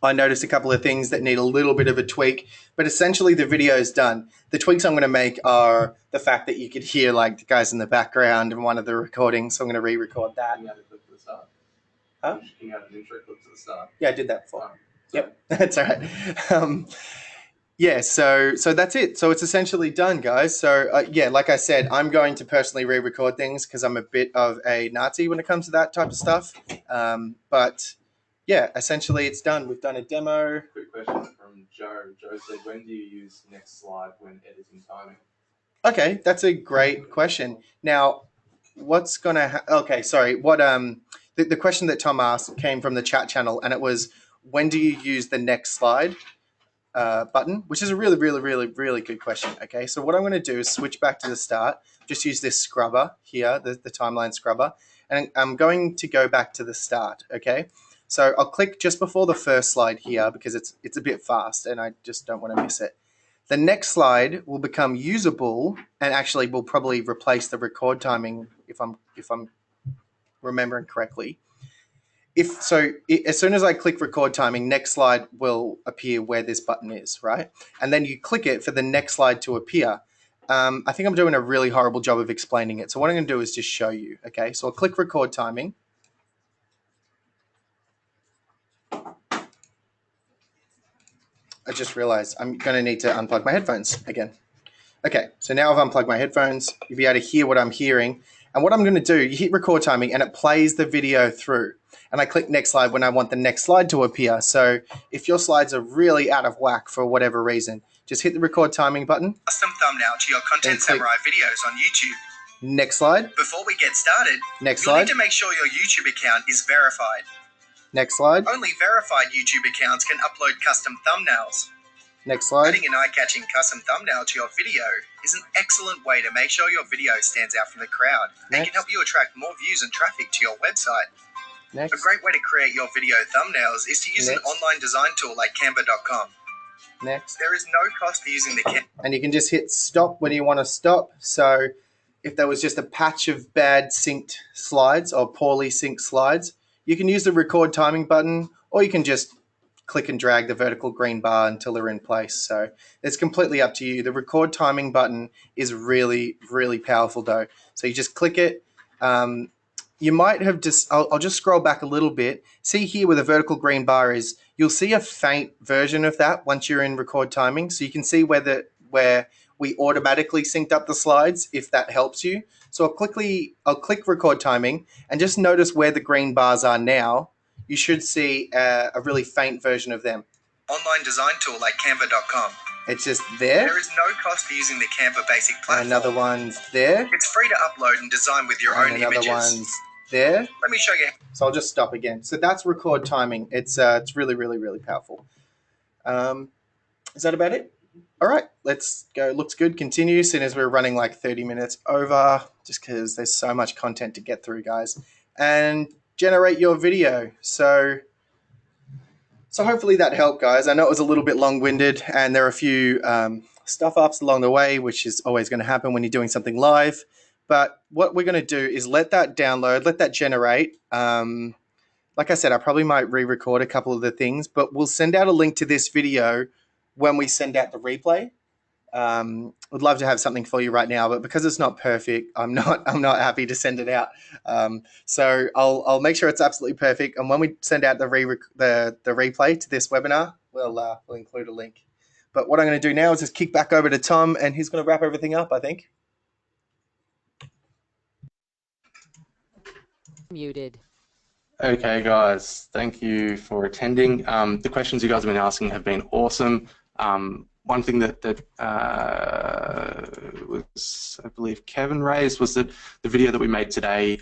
Speaker 4: I noticed a couple of things that need a little bit of a tweak, but essentially the video is done. The tweaks I'm going to make are the fact that you could hear like the guys in the background in one of the recordings, so I'm going to re-record that.
Speaker 3: Can you add a clip to the start?
Speaker 4: Huh?
Speaker 3: Can you add an intro clip to the start?
Speaker 4: Yeah, I did that before.
Speaker 3: Sorry.
Speaker 4: Yep, that's all right. Yeah, so that's it. So it's essentially done, guys. So yeah, like I said, I'm going to personally re-record things because I'm a bit of a Nazi when it comes to that type of stuff. But yeah, essentially it's done. We've done a demo.
Speaker 3: Quick question from Joe. Joe said, when do you use Next Slide when editing timing?
Speaker 4: Okay, that's a great question. Now, what's gonna okay, sorry. What the question that Tom asked came from the chat channel, and it was, when do you use the Next Slide button? Which is a really good question. Okay, so what I'm going to do is switch back to the start. Just use this scrubber here, the timeline scrubber, and I'm going to go back to the start. Okay, so I'll click just before the first slide here because it's a bit fast, and I just don't want to miss it. The next slide will become usable and actually will probably replace the record timing if I'm remembering correctly. As soon as I click record timing, next slide will appear where this button is, right? And then you click it for the next slide to appear. I think I'm doing a really horrible job of explaining it. So what I'm going to do is just show you, okay? So I'll click record timing. I just realized I'm going to need to unplug my headphones again. Okay, so now I've unplugged my headphones. You'll be able to hear what I'm hearing. And what I'm going to do, you hit record timing and it plays the video through. And I click next slide when I want the next slide to appear. So if your slides are really out of whack for whatever reason, just hit the record timing button.
Speaker 5: Custom thumbnail to your Content Samurai videos on YouTube.
Speaker 4: Next slide.
Speaker 5: Before we get started,
Speaker 4: Next
Speaker 5: you'll
Speaker 4: slide.
Speaker 5: need to make sure your YouTube account is verified.
Speaker 4: Next slide.
Speaker 5: Only verified YouTube accounts can upload custom thumbnails.
Speaker 4: Next slide.
Speaker 5: Adding an eye-catching custom thumbnail to your video is an excellent way to make sure your video stands out from the crowd and can help you attract more views and traffic to your website.
Speaker 4: Next.
Speaker 5: A great way to create your video thumbnails is to use an online design tool like Canva.com.
Speaker 4: Next.
Speaker 5: There is no cost for using the Canva.
Speaker 4: And you can just hit stop when you want to stop. So if there was just a patch of bad synced slides or poorly synced slides, you can use the record timing button, or you can just click and drag the vertical green bar until they're in place. So it's completely up to you. The record timing button is really powerful though. So you just click it. You might have just, I'll just scroll back a little bit. See here where the vertical green bar is, you'll see a faint version of that once you're in record timing. So you can see where we automatically synced up the slides, if that helps you. So I'll click record timing and just notice where the green bars are now. You should see a really faint version of them.
Speaker 5: Online design tool like Canva.com.
Speaker 4: It's just there.
Speaker 5: There is no cost for using the Canva basic
Speaker 4: And
Speaker 5: platform.
Speaker 4: another one's there.
Speaker 5: It's free to upload and design with your
Speaker 4: And
Speaker 5: own
Speaker 4: another
Speaker 5: images.
Speaker 4: one's there.
Speaker 5: Let me show you.
Speaker 4: So I'll just stop again. So that's record timing. It's really, really, really powerful. Is that about it? All right, let's go. Looks good. Continue, seeing as we're running like 30 minutes over, just because there's so much content to get through, guys. And generate your video. So hopefully that helped, guys. I know it was a little bit long-winded, and there are a few stuff-ups along the way, which is always going to happen when you're doing something live. But what we're going to do is let that download, let that generate. Like I said, I probably might re-record a couple of the things, but we'll send out a link to this video when we send out the replay. Would love to have something for you right now, but because it's not perfect, I'm not happy to send it out. So I'll make sure it's absolutely perfect, and when we send out the replay to this webinar, we'll include a link. But what I'm going to do now is just kick back over to Tom, and he's going to wrap everything up, I think.
Speaker 6: Muted.
Speaker 3: Okay, guys, thank you for attending. The questions you guys have been asking have been awesome. One thing that was, I believe, Kevin raised was that the video that we made today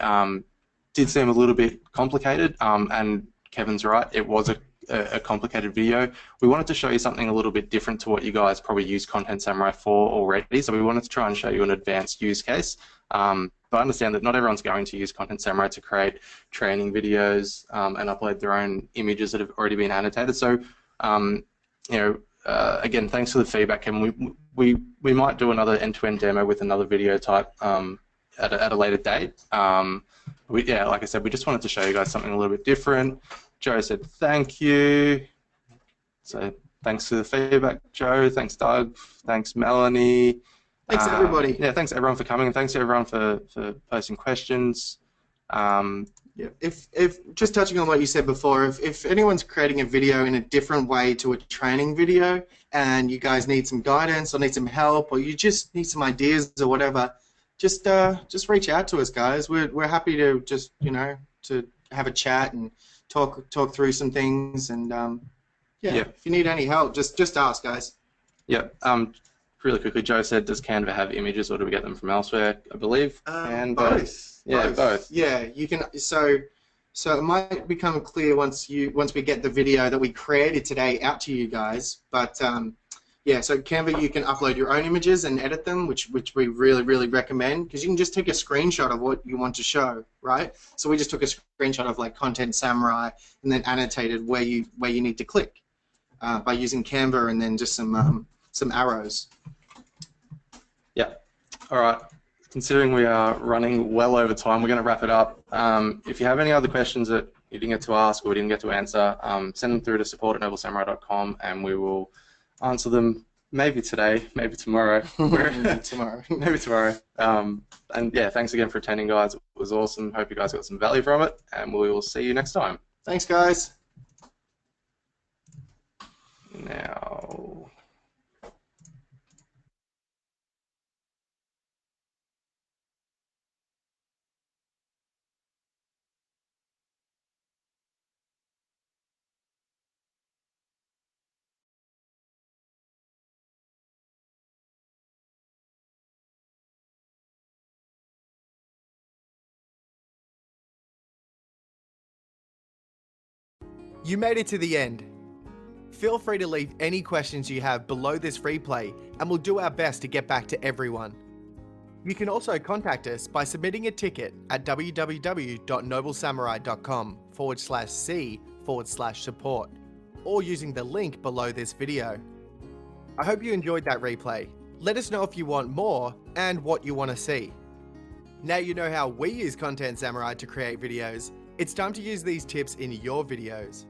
Speaker 3: did seem a little bit complicated, and Kevin's right, it was a complicated video. We wanted to show you something a little bit different to what you guys probably use Content Samurai for already, so we wanted to try and show you an advanced use case. But I understand that not everyone's going to use Content Samurai to create training videos and upload their own images that have already been annotated. So, again, thanks for the feedback, Kevin. We might do another end-to-end demo with another video type at a later date. Like I said, we just wanted to show you guys something a little bit different. Joe said thank you. So thanks for the feedback, Joe. Thanks, Doug. Thanks, Melanie.
Speaker 4: Thanks, everybody.
Speaker 3: Yeah, thanks everyone for coming, and thanks everyone for posting questions.
Speaker 4: Yeah, if just touching on what you said before, if anyone's creating a video in a different way to a training video, and you guys need some guidance or need some help, or you just need some ideas or whatever, just reach out to us, guys. We're happy to just to have a chat and talk through some things, and if you need any help, just ask, guys.
Speaker 3: Yeah. Really quickly, Joe said, does Canva have images, or do we get them from elsewhere? I believe.
Speaker 4: Both.
Speaker 3: Yeah, both.
Speaker 4: Yeah, you can. So it might become clear once we get the video that we created today out to you guys. But so Canva, you can upload your own images and edit them, which we really recommend, because you can just take a screenshot of what you want to show, right? So we just took a screenshot of like Content Samurai and then annotated where you need to click by using Canva, and then just some arrows.
Speaker 3: Yeah. All right. Considering we are running well over time, we're going to wrap it up. If you have any other questions that you didn't get to ask or we didn't get to answer, send them through to support@noblesamurai.com, and we will answer them maybe today, maybe tomorrow. Maybe tomorrow. And yeah, thanks again for attending, guys. It was awesome. Hope you guys got some value from it, and we will see you next time.
Speaker 4: Thanks, guys.
Speaker 3: Now...
Speaker 1: You made it to the end. Feel free to leave any questions you have below this replay, and we'll do our best to get back to everyone. You can also contact us by submitting a ticket at www.noblesamurai.com/c/support, or using the link below this video. I hope you enjoyed that replay. Let us know if you want more and what you want to see. Now you know how we use Content Samurai to create videos. It's time to use these tips in your videos.